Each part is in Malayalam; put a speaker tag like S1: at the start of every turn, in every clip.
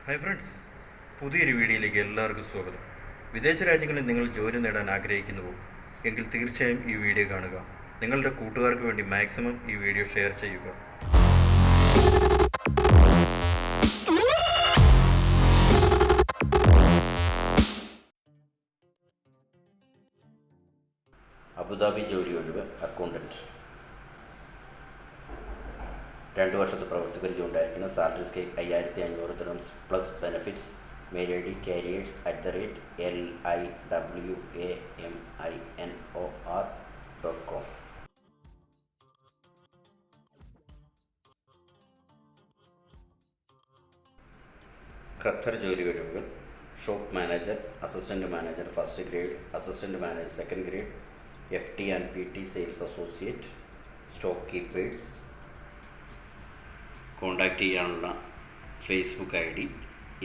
S1: ഹായ് ഫ്രണ്ട്സ്, പുതിയൊരു വീഡിയോയിലേക്ക് എല്ലാവർക്കും സ്വാഗതം. വിദേശ രാജ്യങ്ങളിൽ നിങ്ങൾ ജോലി നേടാൻ ആഗ്രഹിക്കുന്നുവോ എങ്കിൽ തീർച്ചയായും ഈ വീഡിയോ കാണുക. നിങ്ങളുടെ കൂട്ടുകാർക്ക് വേണ്ടി മാക്സിമം ഈ വീഡിയോ ഷെയർ ചെയ്യുക.
S2: അബുദാബി ജോലി ഒഴിവ് അക്കൗണ്ടൻറ്റ്. 2 വർഷത്തെ പ്രവൃത്തി പരിചയം ഉണ്ടായിരിക്കണം. സാലറി സ്കെയിൽ 5500 ദിർഹംസ് plus benefits. Mail I D carriers@liwaminor.com. Qatar ജോലി ഒഴിവുകൾ: shop manager, assistant manager first grade, assistant manager second grade, FT and PT sales associate, stock keepers. Contact ചെയ്യാനുള്ള Facebook ID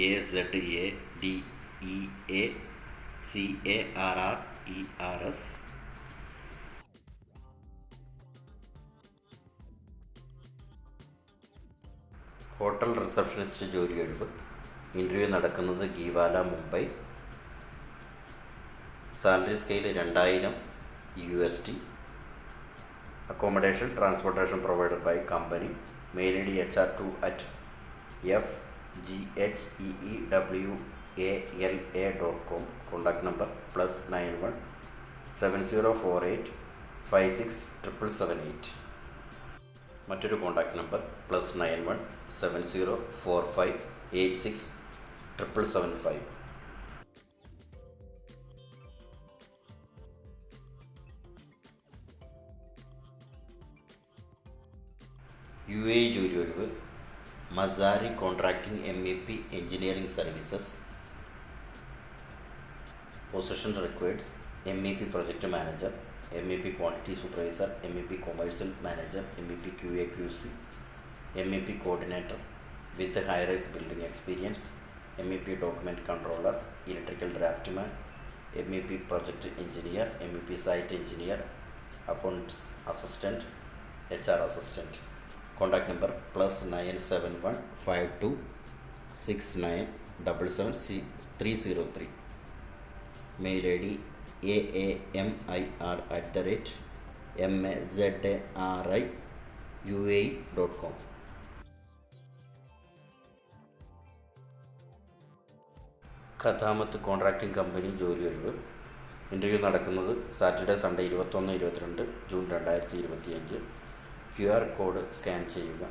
S2: AZADEACARRERS. Hotel receptionist ജോലി ഒഴിവ്. ഇൻ്റർവ്യൂ നടക്കുന്നത് Gheewala, Mumbai. Salary scale 2000 USD. Accommodation, transportation provided by company. Mail ID HR2@FGHEEWALA.com. Contact number +91 7048 56 മറ്റൊരു കോൺടാക്ട് നമ്പർ +91 7045 86 775. UAE ജോലി ഒഴിവ്. Mazari contracting MEP engineering services. Position requireds: MEP project manager, MEP quantity supervisor, MEP commercial manager, MEP QA/QC, MEP coordinator with high rise building experience, MEP document controller, electrical draftsman, MEP project engineer, MEP site engineer, accounts assistant, HR assistant. Contact number +971 52 69 77303. Mail ID AAMIR@mazariUAE.com. Khatamat contracting company ജോലി ഒഴിവ്. ഇൻ്റർവ്യൂ നടക്കുന്നത് Saturday Sunday 21, 22 June 2025. QR code scan ചെയ്യുക.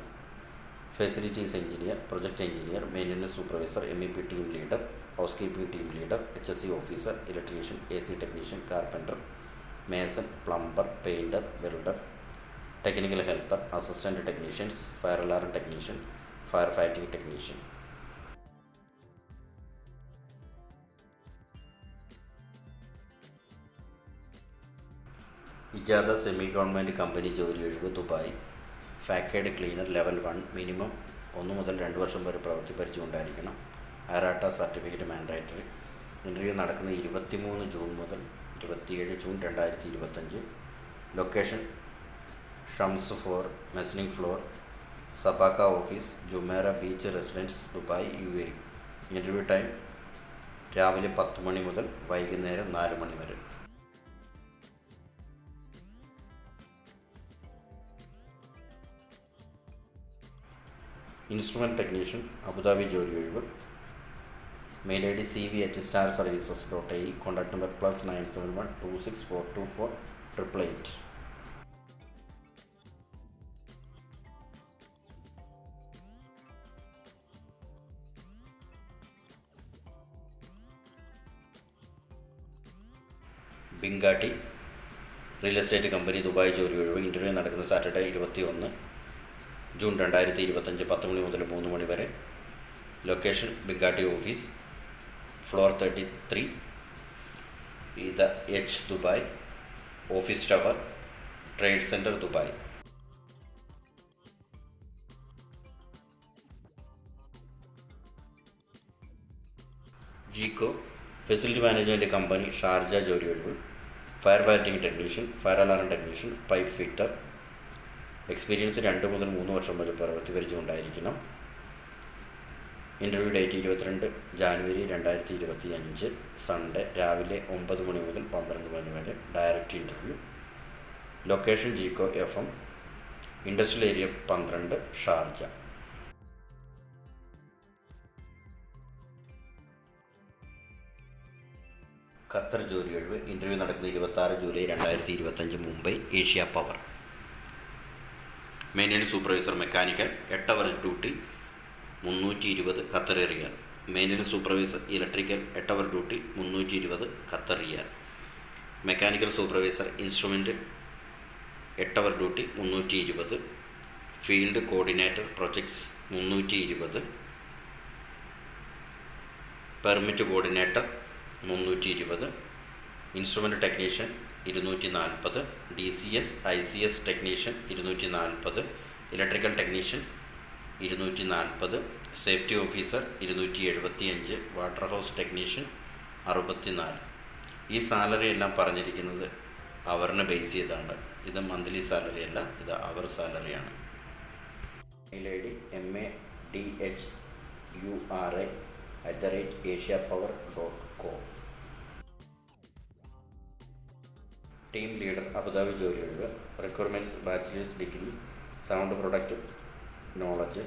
S2: Facilities engineer, project engineer, maintenance supervisor, MEP team leader, housekeeping team leader, HSE officer, electrician, AC technician, carpenter, mason, plumber, painter, welder, technical helper, assistant technicians, fire alarm technician, fire fighting technician. Ejada semi government company ജോലി ഒഴിവ് Dubai. Facade cleaner level 1. Minimum 1 മുതൽ 2 വർഷം വരെ പ്രവൃത്തി പരിചയം ഉണ്ടായിരിക്കണം. അറാട്ട സർട്ടിഫിക്കറ്റ് മാൻഡേറ്ററി. ഇൻ്റർവ്യൂ നടക്കുന്ന 23 ജൂൺ മുതൽ 27 June 2025. Location Shams 4 mezzanine floor, സബാക്ക office, Jumeirah Beach Residence, Dubai, UAE. Interview time രാവിലെ 10 മണി മുതൽ വൈകുന്നേരം 4 മണി വരെ. ഇൻസ്ട്രുമെൻറ്റ് ടെക്നീഷ്യൻ അബുദാബി ജോലി ഒഴിവ്. Mail ID cv@starservices.ae. Contact number +971 26424 888. Binghatti real estate company Dubai ജോലി ഒഴിവ്. ഇൻ്റർവ്യൂ നടക്കുന്ന സാറ്റർഡേ 21 ജൂൺ 2025 10 മണി മുതൽ 3 മണി വരെ. Location Binghatti office, floor 33, H Dubai, office tower, trade centre Dubai. ജീക്കോ ഫെസിലിറ്റി മാനേജ്മെൻറ്റ് കമ്പനി ഷാർജ ജോലി ഒഴിവ്. Fire fighting technician, fire alarm technician, pipe fitter. Experience 2 മുതൽ 3 വർഷം വരെ പ്രവൃത്തി പരിചയം ഉണ്ടായിരിക്കണം. ഇൻ്റർവ്യൂ ഡേറ്റ് 22 ജാനുവരി 2025 സൺഡേ രാവിലെ 9 മണി മുതൽ 12 മണി വരെ. Direct interview. ലൊക്കേഷൻ ജിക്കോ FM, industrial area 12, Sharjah. Qatar ജോലി ഒഴിവ്. ഇൻ്റർവ്യൂ നടക്കുന്നത് 26 July 2025 Mumbai, Asia Power. Maintenance supervisor mechanical 8 hour duty 320 Qatar റിയാൽ. Maintenance supervisor electrical 8 hour duty 320 Qatar റിയാൽ. Mechanical supervisor instrument 8 hour duty 320. Field coordinator projects 320. Permit coordinator 320. Instrument technician 240. DCS ICS technician 240. Electrical technician 240. Safety officer 275. Water house technician 64. ഈ സാലറി എല്ലാം പറഞ്ഞിരിക്കുന്നത് അവറിനെ ബേസ് ചെയ്താണ്. ഇത് മന്ത്ലി സാലറി അല്ല, ഇത് അവർ സാലറിയാണ്. Mail ID madhuri@asiapower.com. Team leader Abu Dhabi ജോലി ഒഴിവ്. Requirements bachelors degree, sound product knowledge,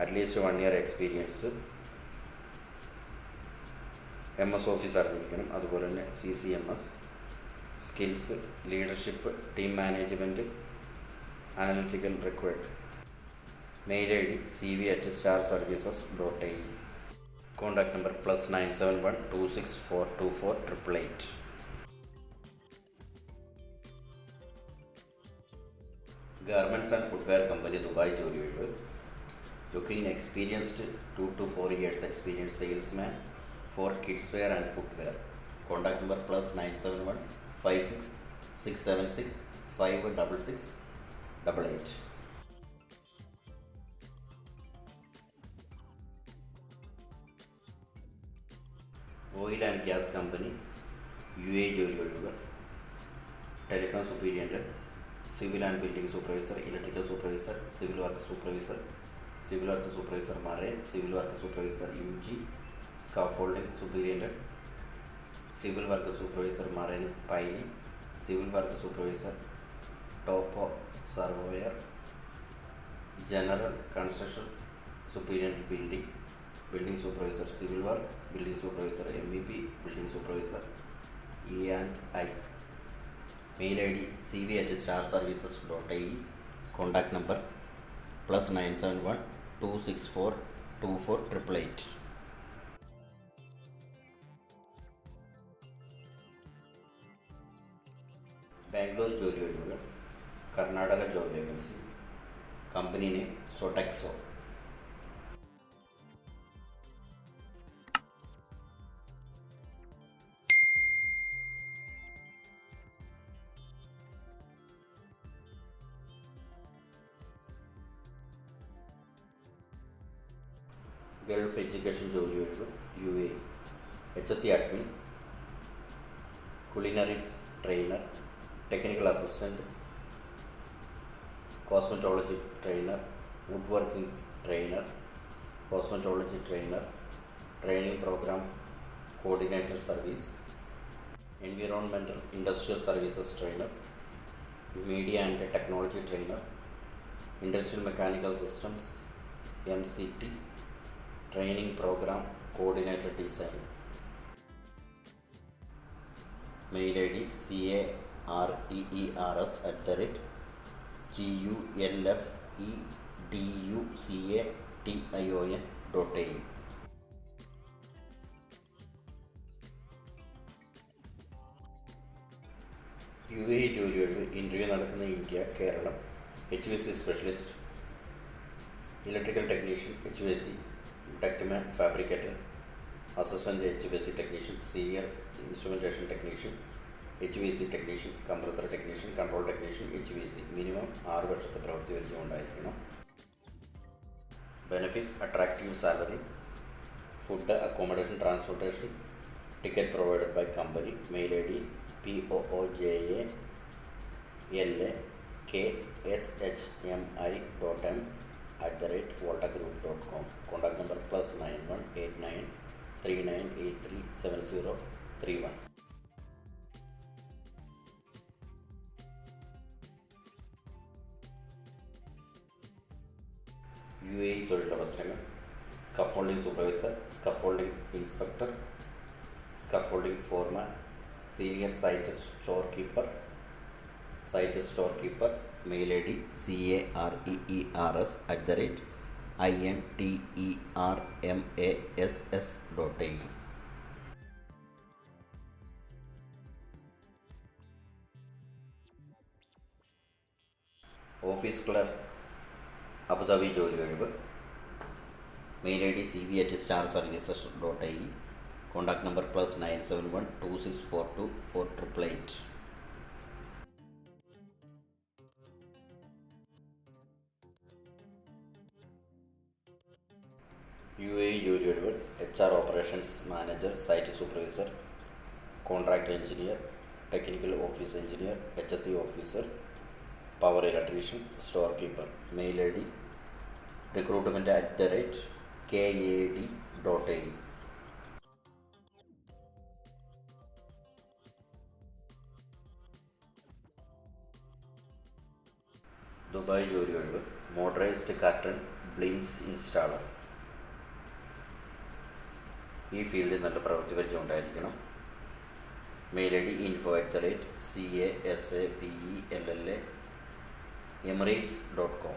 S2: at least 1 year experience, MS office അറിഞ്ഞിരിക്കണം. അതുപോലെ തന്നെ CCMS skills, leadership, team management, analytical required. Mail ID cv@starservices.in. Contact number +971 264 24 888. Garments and footwear company Dubai ജോലി ഒഴിവ്. Looking experienced 2 to 4 years experience salesman for kids wear and footwear. Contact number +971 56 676 56688. Oil and gas company UAE ജോലി ഒഴിവുകൾ. Telecom സൂപ്പീരിയൻ്റ്, civil and building supervisor, electrical supervisor, civil work supervisor, civil work supervisor marine, civil work supervisor UG scaffolding സൂപ്പീരിയൻ്റ്, civil work supervisor marine Paily, civil work supervisor ടോപ്പോ സർവോയർ, general construction സൂപ്പീരിയൻ്റ് building, building supervisor civil work, building supervisor MEP, building supervisor E&I. Mail ID cv@starservices.in. Contact number +971 264 24 888. Bangalore ജോലി ഒഴിവുകൾ. Karnataka job vacancy. Company name സൊടെക്സോ. Gulf Education ജോലി ഒഴിവ്. UAE HSC admin, culinary trainer, technical assistant, cosmetology trainer, wood working trainer, cosmetology trainer, training programme coordinator service, environmental industrial services trainer, media and technology trainer, industrial mechanical systems MCT, training programme coordinator design. Mail ID careers@gulfeducation.in. UAE ജോലി ഒഴിവ്. ഇൻ്റർവ്യൂ നടക്കുന്ന India, Kerala. HVAC specialist, electrical technician HVAC, ductman fabricator, assistant HVAC technician, senior instrumentation technician HVAC technician, compressor technician, control technician HVAC. Minimum 6 വർഷത്തെ പ്രവൃത്തി പരിചയം ഉണ്ടായിരിക്കണം. Benefits: attractive salary, food, accommodation, transportation, ticket provided by company. Mail ID POOJALAKSHMI.m voltagroup.com. Contact number +918939837031. UAE തൊഴിലവസരങ്ങൾ: scaffolding supervisor, scaffolding inspector, scaffolding foreman, senior site store keeper. Mail ID careers@intermass.in. Office clerk Abu Dhabi ജോലി ഒഴിവ്. Mail ID cv@starservices.in. Contact number +97126424888. UAE ജോലി ഒഴിവ്: HR operations manager, site supervisor, contract engineer, technical office engineer, HSE officer, power electrician, store keeper. Mail ID recruitment@kad.in. Dubai ജോലി ഒഴിവ്: മോട്ടറൈസ്ഡ് കർട്ടൺ ബ്ലിൻസ് ഇൻസ്റ്റാളർ. ഈ ഫീൽഡിൽ നല്ല പ്രവൃത്തി പരിചയം ഉണ്ടായിരിക്കണം. Mail ID info@casapella emirates.com.